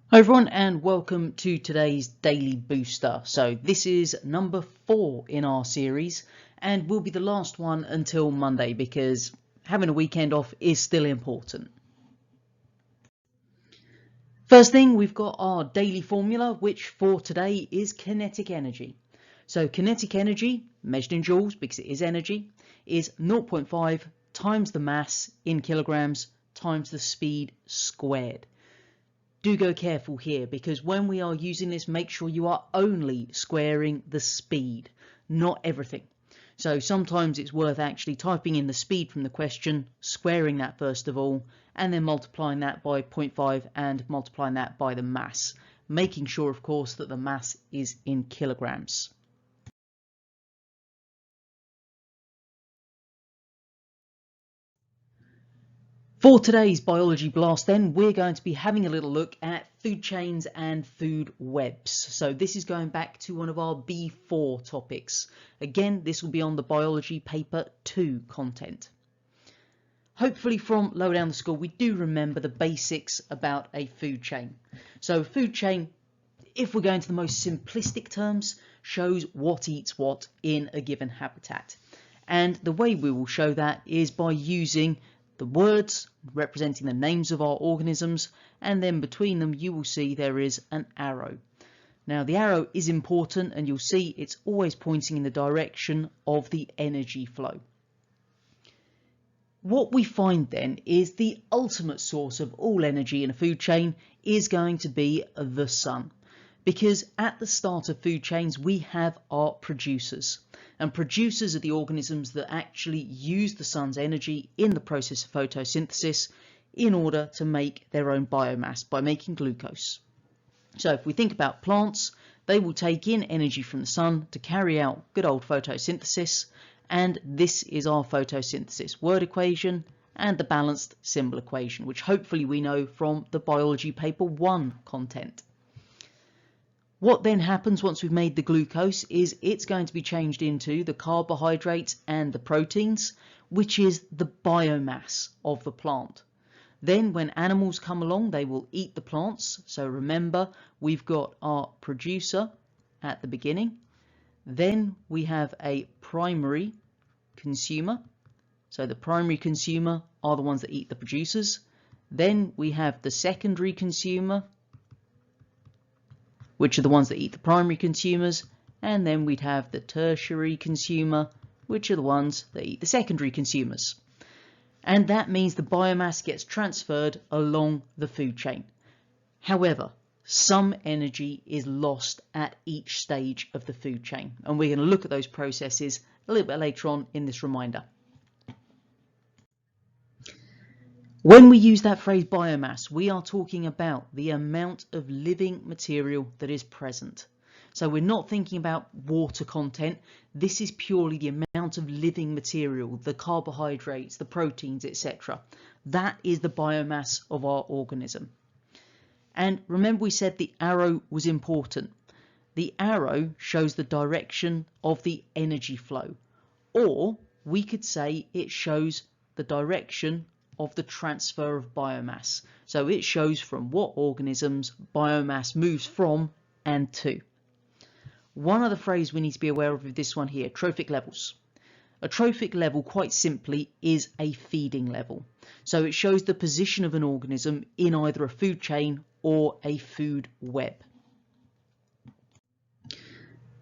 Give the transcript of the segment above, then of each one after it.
Hi everyone and welcome to today's Daily Booster. So this is number 4 in our series and will be the last one until Monday because having a weekend off is still important. First thing, we've got our daily formula, which for today is kinetic energy. So kinetic energy, measured in joules because it is energy, is 0.5 times the mass in kilograms times the speed squared. Do go careful here because when we are using this, make sure you are only squaring the speed, not everything. So sometimes it's worth actually typing in the speed from the question, squaring that first of all, and then multiplying that by 0.5 and multiplying that by the mass, making sure of course that the mass is in kilograms. For today's Biology Blast then, we're going to be having a little look at food chains and food webs. So this is going back to one of our B4 topics. Again, this will be on the Biology Paper 2 content. Hopefully from lower down the school, we do remember the basics about a food chain. So a food chain, if we're going to the most simplistic terms, shows what eats what in a given habitat. And the way we will show that is by using the words representing the names of our organisms, and then between them you will see there is an arrow. Now the arrow is important and you'll see it's always pointing in the direction of the energy flow. What we find then is the ultimate source of all energy in a food chain is going to be the sun. Because at the start of food chains we have our producers, and producers are the organisms that actually use the sun's energy in the process of photosynthesis in order to make their own biomass by making glucose. So if we think about plants, they will take in energy from the sun to carry out good old photosynthesis, and this is our photosynthesis word equation and the balanced symbol equation, which hopefully we know from the Biology Paper 1 content. What then happens once we've made the glucose is it's going to be changed into the carbohydrates and the proteins, which is the biomass of the plant. Then when animals come along, they will eat the plants. So remember, we've got our producer at the beginning. Then we have a primary consumer. So the primary consumer are the ones that eat the producers. Then we have the secondary consumer, which are the ones that eat the primary consumers, and then we'd have the tertiary consumer, which are the ones that eat the secondary consumers. And that means the biomass gets transferred along the food chain. However, some energy is lost at each stage of the food chain, and we're going to look at those processes a little bit later on in this reminder. When we use that phrase biomass, we are talking about the amount of living material that is present. So we're not thinking about water content. This is purely the amount of living material, the carbohydrates, the proteins, etc. That is the biomass of our organism. And remember we said the arrow was important. The arrow shows the direction of the energy flow, or we could say it shows the direction of the transfer of biomass. So it shows from what organisms biomass moves from and to. One other phrase we need to be aware of this one here, trophic levels. A trophic level, quite simply, is a feeding level. So it shows the position of an organism in either a food chain or a food web.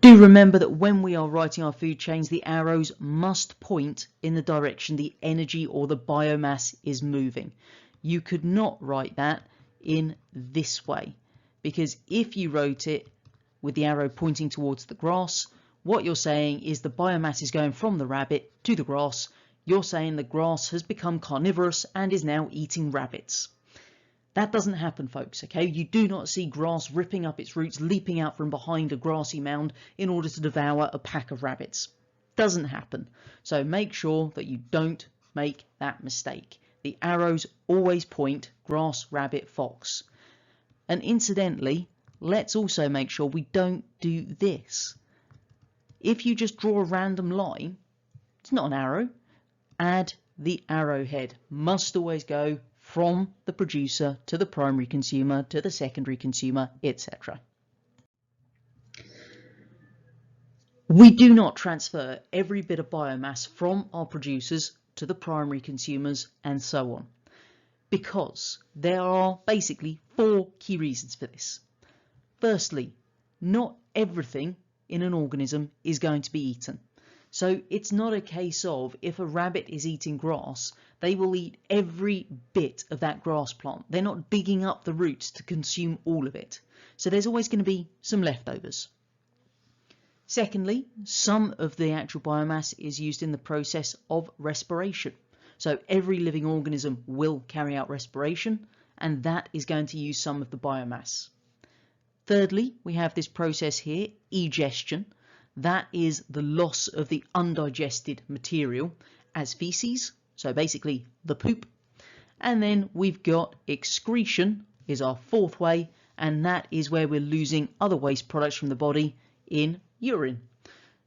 Do remember that when we are writing our food chains, the arrows must point in the direction the energy or the biomass is moving. You could not write that in this way, because if you wrote it with the arrow pointing towards the grass, what you're saying is the biomass is going from the rabbit to the grass. You're saying the grass has become carnivorous and is now eating rabbits. That doesn't happen, folks, okay? You do not see grass ripping up its roots, leaping out from behind a grassy mound in order to devour a pack of rabbits. Doesn't happen. So make sure that you don't make that mistake. The arrows always point grass, rabbit, fox. And incidentally, let's also make sure we don't do this. If you just draw a random line, it's not an arrow. Add the arrowhead. Must always go from the producer to the primary consumer to the secondary consumer, etc. We do not transfer every bit of biomass from our producers to the primary consumers and so on, because there are basically 4 key reasons for this. Firstly, not everything in an organism is going to be eaten. So it's not a case of if a rabbit is eating grass, they will eat every bit of that grass plant. They're not digging up the roots to consume all of it. So there's always going to be some leftovers. Secondly, some of the actual biomass is used in the process of respiration. So every living organism will carry out respiration, and that is going to use some of the biomass. Thirdly, we have this process here, egestion. That is the loss of the undigested material as feces, so basically the poop. And then we've got excretion is our 4th way, and that is where we're losing other waste products from the body in urine.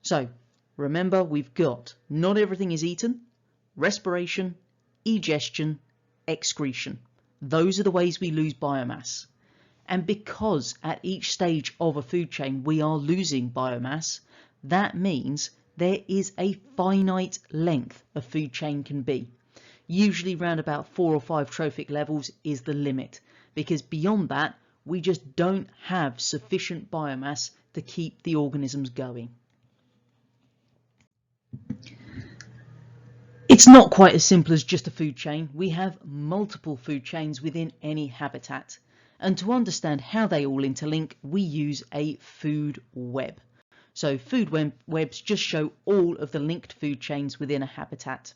So remember, we've got not everything is eaten, respiration, egestion, excretion. Those are the ways we lose biomass. And because at each stage of a food chain we are losing biomass, that means there is a finite length a food chain can be. Usually around about 4 or 5 trophic levels is the limit, because beyond that we just don't have sufficient biomass to keep the organisms going. It's not quite as simple as just a food chain. We have multiple food chains within any habitat. And to understand how they all interlink, we use a food web. So food webs just show all of the linked food chains within a habitat.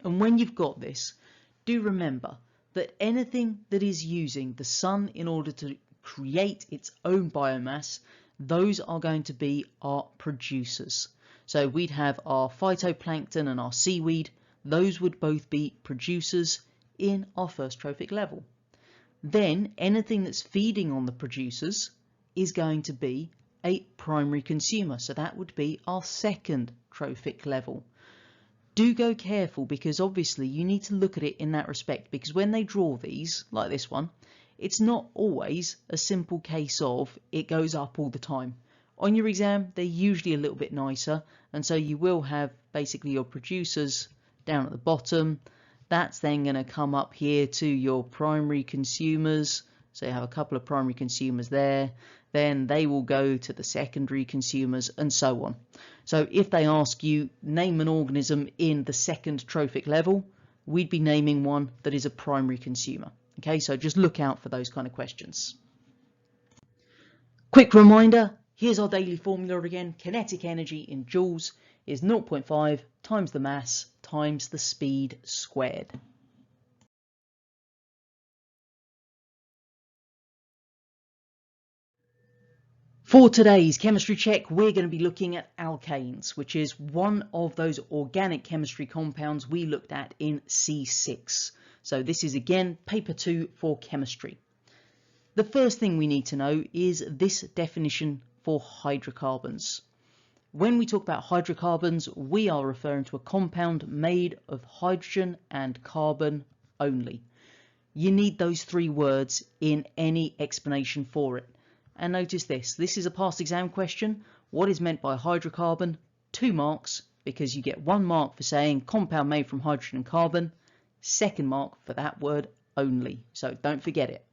And when you've got this, do remember that anything that is using the sun in order to create its own biomass, those are going to be our producers. So we'd have our phytoplankton and our seaweed. Those would both be producers in our first trophic level. Then anything that's feeding on the producers is going to be a primary consumer. So that would be our second trophic level. Do go careful, because obviously you need to look at it in that respect, because when they draw these, like this one, it's not always a simple case of it goes up all the time. On your exam, they're usually a little bit nicer, and so you will have basically your producers down at the bottom. That's then going to come up here to your primary consumers. So you have a couple of primary consumers there. Then they will go to the secondary consumers and so on. So if they ask you, name an organism in the second trophic level, we'd be naming one that is a primary consumer. Okay, so just look out for those kind of questions. Quick reminder, here's our daily formula again. Kinetic energy in joules is 0.5 times the mass times the speed squared. For today's chemistry check, we're going to be looking at alkanes, which is one of those organic chemistry compounds we looked at in C6. So this is again paper 2 for chemistry. The first thing we need to know is this definition for hydrocarbons. When we talk about hydrocarbons, we are referring to a compound made of hydrogen and carbon only. You need those 3 words in any explanation for it. And notice this is a past exam question. What is meant by hydrocarbon? 2 marks, because you get 1 mark for saying compound made from hydrogen and carbon, 2nd mark for that word only. So don't forget it.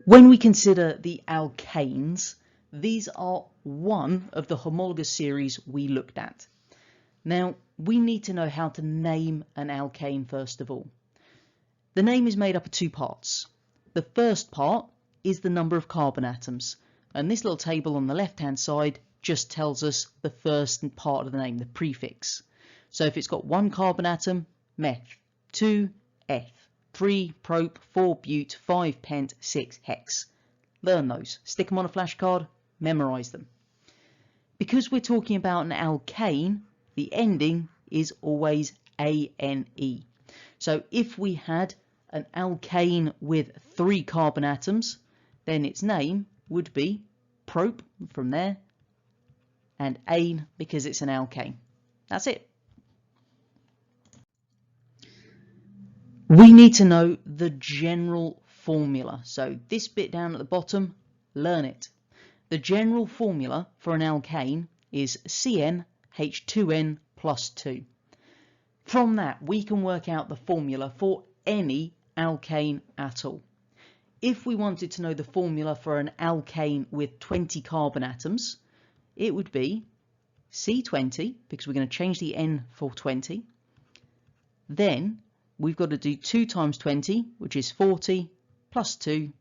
When we consider the alkanes, these are one of the homologous series we looked at. Now, we need to know how to name an alkane first of all. The name is made up of 2 parts. The first part is the number of carbon atoms, and this little table on the left-hand side just tells us the first part of the name, the prefix. So if it's got 1 carbon atom, meth, 2 eth, 3 prop, 4 bute, 5 pent, 6 hex. Learn those, stick them on a flashcard, memorize them. Because we're talking about an alkane, the ending is always ane. So if we had an alkane with 3 carbon atoms, then its name would be prop from there, and ane because it's an alkane. That's it. we need to know the general formula. So this bit down at the bottom, learn it. The general formula for an alkane is CnH2n plus 2. From that, we can work out the formula for any alkane at all. If we wanted to know the formula for an alkane with 20 carbon atoms, it would be C20, because we're going to change the N for 20. Then we've got to do 2 times 20, which is 40, plus 2,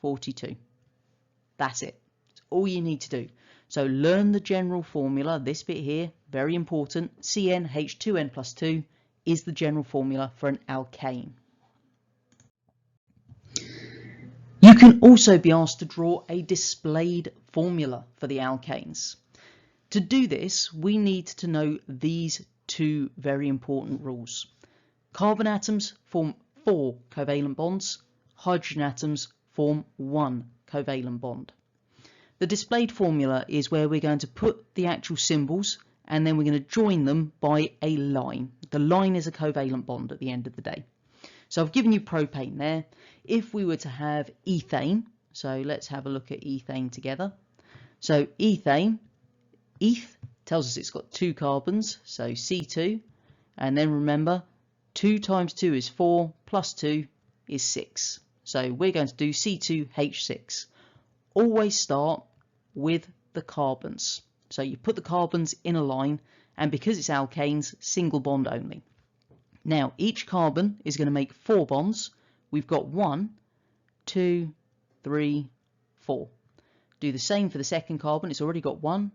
42. That's it. That's all you need to do. So learn the general formula. This bit here, very important. CnH2n plus 2 is the general formula for an alkane. You can also be asked to draw a displayed formula for the alkanes. To do this, we need to know these two very important rules. Carbon atoms form 4 covalent bonds, hydrogen atoms form 1 covalent bond. The displayed formula is where we're going to put the actual symbols and then we're going to join them by a line. The line is a covalent bond at the end of the day. So I've given you propane there. If we were to have ethane, so let's have a look at ethane together. So ethane, eth tells us it's got 2 carbons, so C2, and then remember 2 times 2 is 4, plus 2 is 6. So we're going to do C2H6. Always start with the carbons. So you put the carbons in a line, and because it's alkanes, single bond only. Now each carbon is going to make 4 bonds. We've got 1, 2, 3, 4. Do the same for the second carbon. It's already got 1,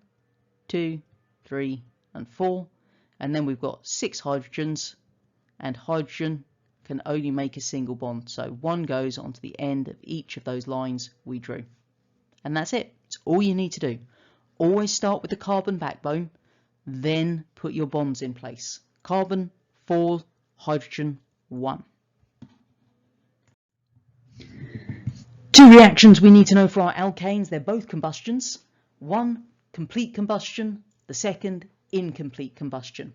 2, 3, and 4. And then we've got 6 hydrogens, and hydrogen can only make a single bond. So 1 goes onto the end of each of those lines we drew. And that's it. It's all you need to do. Always start with the carbon backbone, then put your bonds in place. Carbon, 4, hydrogen, 1. 2 reactions we need to know for our alkanes. They're both combustions. One, complete combustion. The second, incomplete combustion.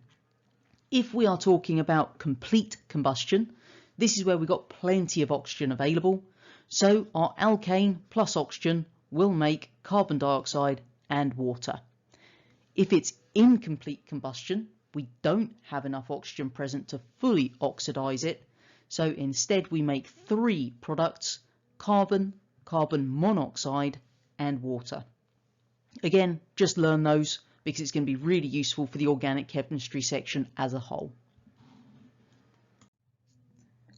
If we are talking about complete combustion, this is where we've got plenty of oxygen available. So our alkane plus oxygen will make carbon dioxide and water. If it's incomplete combustion, we don't have enough oxygen present to fully oxidize it. So instead we make 3 products: carbon, carbon monoxide, and water. Again, just learn those because it's going to be really useful for the organic chemistry section as a whole.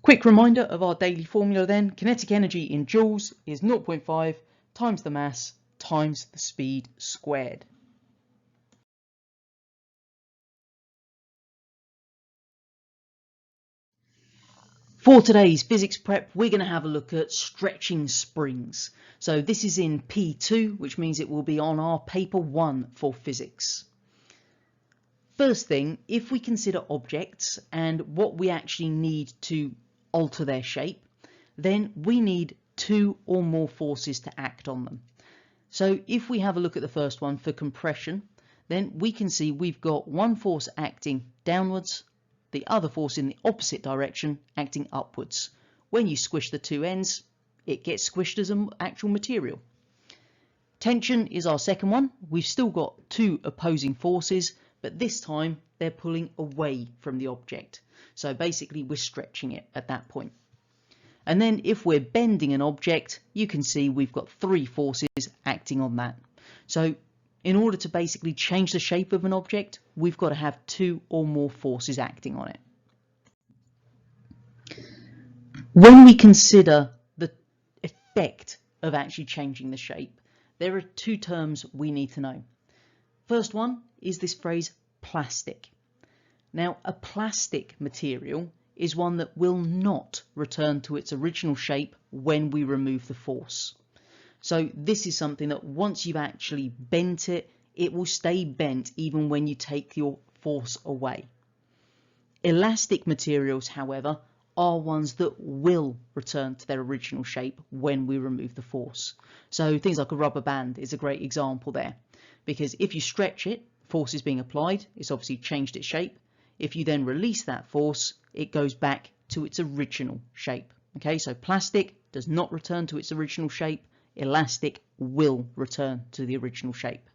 Quick reminder of our daily formula then. Kinetic energy in joules is 0.5 times the mass times the speed squared. For today's physics prep, we're going to have a look at stretching springs. So this is in P2, which means it will be on our paper 1 for physics. First thing, if we consider objects and what we actually need to alter their shape, then we need 2 or more forces to act on them. So if we have a look at the first one for compression, then we can see we've got one force acting downwards, the other force in the opposite direction acting upwards. When you squish the 2 ends, it gets squished as an actual material. Tension is our second one. We've still got 2 opposing forces, but this time they're pulling away from the object. So basically we're stretching it at that point. And then if we're bending an object, you can see we've got 3 forces acting on that. So in order to basically change the shape of an object, we've got to have 2 or more forces acting on it. When we consider the effect of actually changing the shape, there are 2 terms we need to know. First one is this phrase plastic. Now, a plastic material is one that will not return to its original shape when we remove the force. So this is something that once you've actually bent it, it will stay bent even when you take your force away. Elastic materials, however, are ones that will return to their original shape when we remove the force. So things like a rubber band is a great example there, because if you stretch it, force is being applied, it's obviously changed its shape. If you then release that force, it goes back to its original shape. Okay, so plastic does not return to its original shape. Elastic will return to the original shape.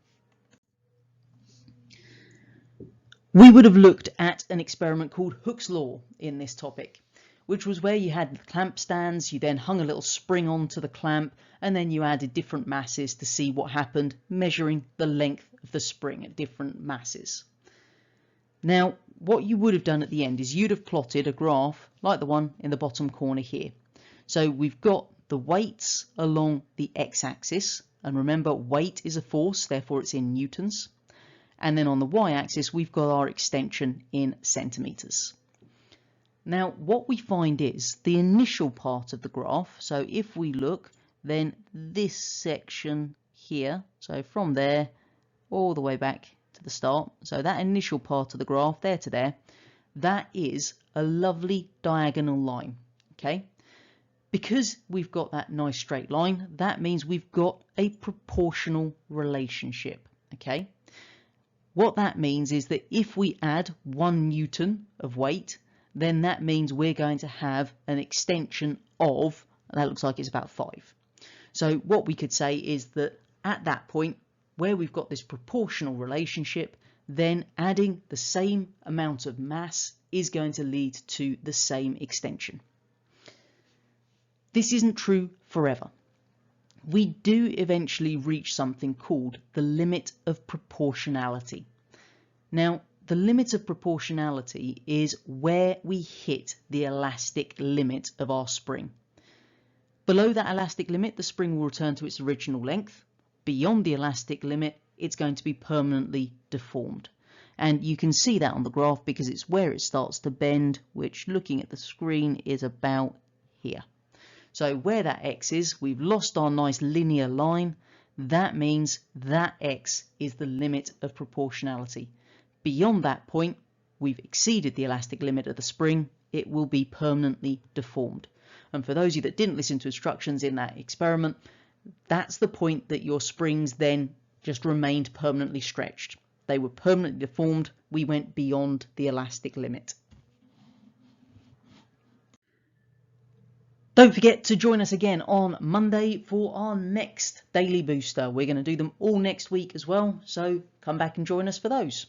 We would have looked at an experiment called Hooke's Law in this topic, which was where you had clamp stands, you then hung a little spring onto the clamp, and then you added different masses to see what happened, measuring the length of the spring at different masses. Now, what you would have done at the end is you'd have plotted a graph like the one in the bottom corner here. So we've got the weights along the x-axis, and remember weight is a force, therefore it's in newtons. And then on the y-axis we've got our extension in centimetres. Now what we find is the initial part of the graph, so if we look, then this section here, so from there all the way back to the start, so that initial part of the graph there to there, that is a lovely diagonal line. Okay, because we've got that nice straight line, that means we've got a proportional relationship. Okay, what that means is that if we add 1 Newton of weight, then that means we're going to have an extension of, that looks like it's about 5. So what we could say is that at that point where we've got this proportional relationship, then adding the same amount of mass is going to lead to the same extension. This isn't true forever. We do eventually reach something called the limit of proportionality. Now, the limit of proportionality is where we hit the elastic limit of our spring. Below that elastic limit, the spring will return to its original length. Beyond the elastic limit, it's going to be permanently deformed. And you can see that on the graph because it's where it starts to bend, which looking at the screen is about here. So where that x is, we've lost our nice linear line. That means that x is the limit of proportionality. Beyond that point, we've exceeded the elastic limit of the spring. It will be permanently deformed. And for those of you that didn't listen to instructions in that experiment, that's the point that your springs then just remained permanently stretched. They were permanently deformed. We went beyond the elastic limit. Don't forget to join us again on Monday for our next Daily Booster. We're going to do them all next week as well, so come back and join us for those.